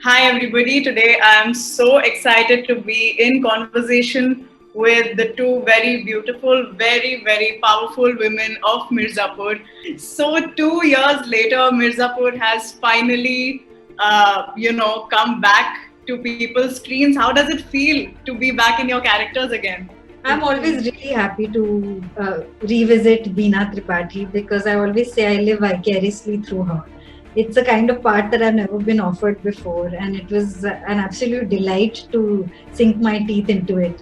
Hi, everybody. Today I am so excited to be in conversation with the two very beautiful, very powerful women of Mirzapur. So, 2 years later, Mirzapur has finally, come back to people's screens. How does it feel to be back in your characters again? I'm always really happy to revisit Beena Tripathi because I always say I live vicariously through her. It's a kind of part that I've never been offered before, and it was an absolute delight to sink my teeth into it.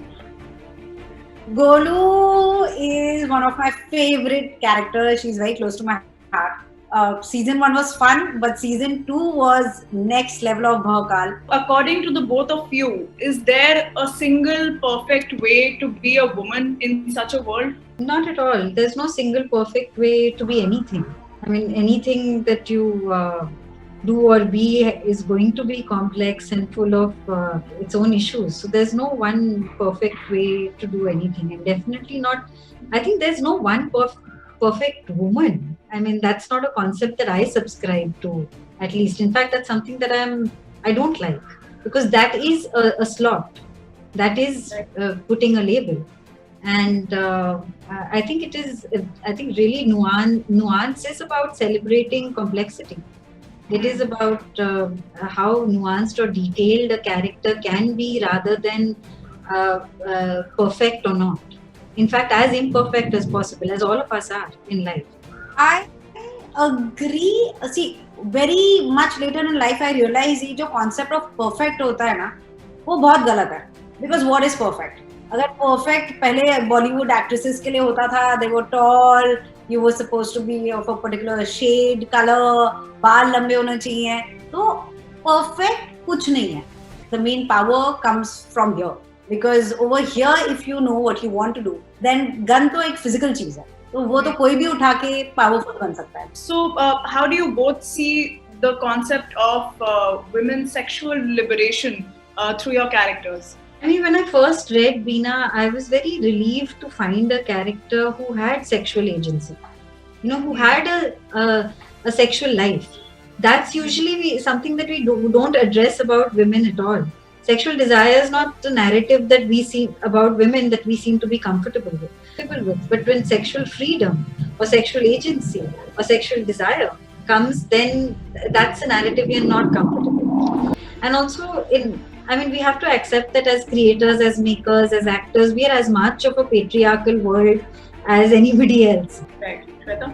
Golu is one of my favorite characters. She's very close to my heart. Season 1 was fun, but season 2 was next level of Bhawkal. According to the both of you, is there a single perfect way to be a woman in such a world? Not at all. There's no single perfect way to be anything. I mean, anything that you do or be is going to be complex and full of its own issues. So there's no one perfect way to do anything, and definitely not. I think there's no one perfect woman. I mean, that's not a concept that I subscribe to. At least, in fact, that's something that I don't like because that is a slot. That is putting a label, and I think it is. I think really nuance is about celebrating complexity. It is about how nuanced or detailed a character can be rather than perfect or not. In fact, as imperfect as possible, as all of us are in life. I agree. See, very much later in life, I realized ये जो concept of perfect होता है ना, वो बहुत गलत है. Because what is perfect? अगर perfect पहले Bollywood actresses के लिए होता था, they were tall, you were supposed to be of a particular shade, color, बाल लंबे होने चाहिए. तो perfect कुछ नहीं है. The main power comes from here. Because over here, if you know what you want to do, then gun तो एक physical चीज है. तो वो तो कोई भी उठा के पावरफुल बन सकता है. So, how do you both see the concept of women's sexual liberation through your characters? I mean, when I first read Beena, I was very relieved to find a character who had sexual agency. You know, who had a sexual life. That's usually something that we don't address about women at all. Sexual desire is not the narrative that we see about women that we seem to be comfortable with. But when sexual freedom or sexual agency or sexual desire comes, then that's a narrative we are not comfortable. And also, we have to accept that as creators, as makers, as actors, we are as much of a patriarchal world as anybody else. Right, Shweta?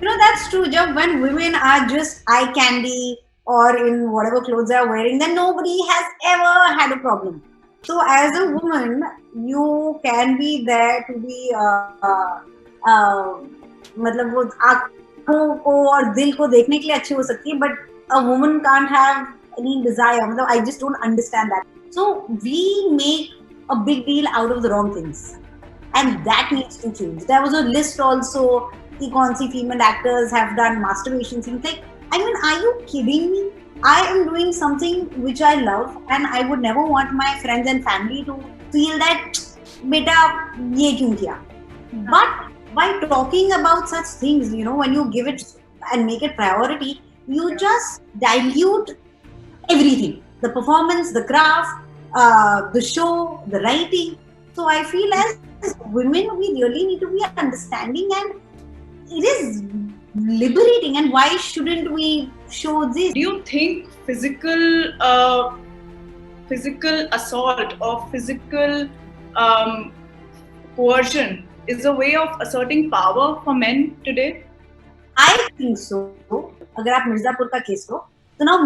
That's true. Jab when women are just eye candy or in whatever clothes they are wearing, then nobody has ever had a problem. So as a woman, you can be there to be मतलब वो आँखों को और दिल को देखने के लिए अच्छी हो सकती है, but a woman can't have any desire. मतलब I just don't understand that. So we make a big deal out of the wrong things, and that needs to change. There was a list also. कि कौन सी female actors have done masturbation scenes. Like, I mean, are you kidding me? I am doing something which I love, and I would never want my friends and family to feel that beta ye kyun kiya. But by talking about such things, when you give it and make it priority, you just dilute everything: the performance, the craft, the show, the writing. So I feel as women, we really need to be understanding, and it is liberating. And why shouldn't we show this? Do you think physical assault or physical coercion is a way of asserting power for men today? I think so. अगर आप मिर्जापुर का case लो, तो now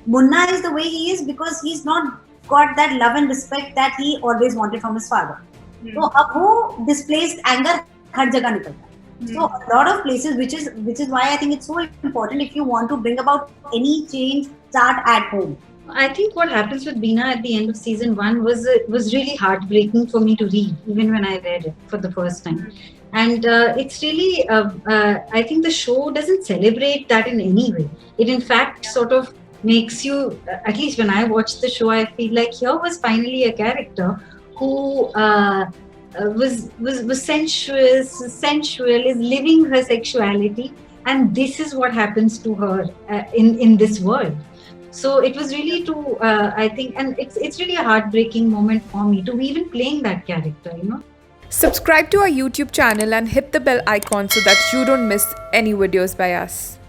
Munna is the way he is because he's not got that love and respect that he always wanted from his father. तो अब वो displaced anger हर जगह निकलता है. So a lot of places, which is why I think it's so important. If you want to bring about any change, start at home. I think what happens with Beena at the end of season 1 was really heartbreaking for me to read, even when I read it for the first time. And it's really, I think the show doesn't celebrate that in any way. It in fact sort of makes you, at least when I watched the show, I feel like here was finally a character who was sensual, is living her sexuality, and this is what happens to her in this world. So it was really to I think, and it's really a heartbreaking moment for me to be even playing that character, you know. Subscribe to our YouTube channel and hit the bell icon so that you don't miss any videos by us.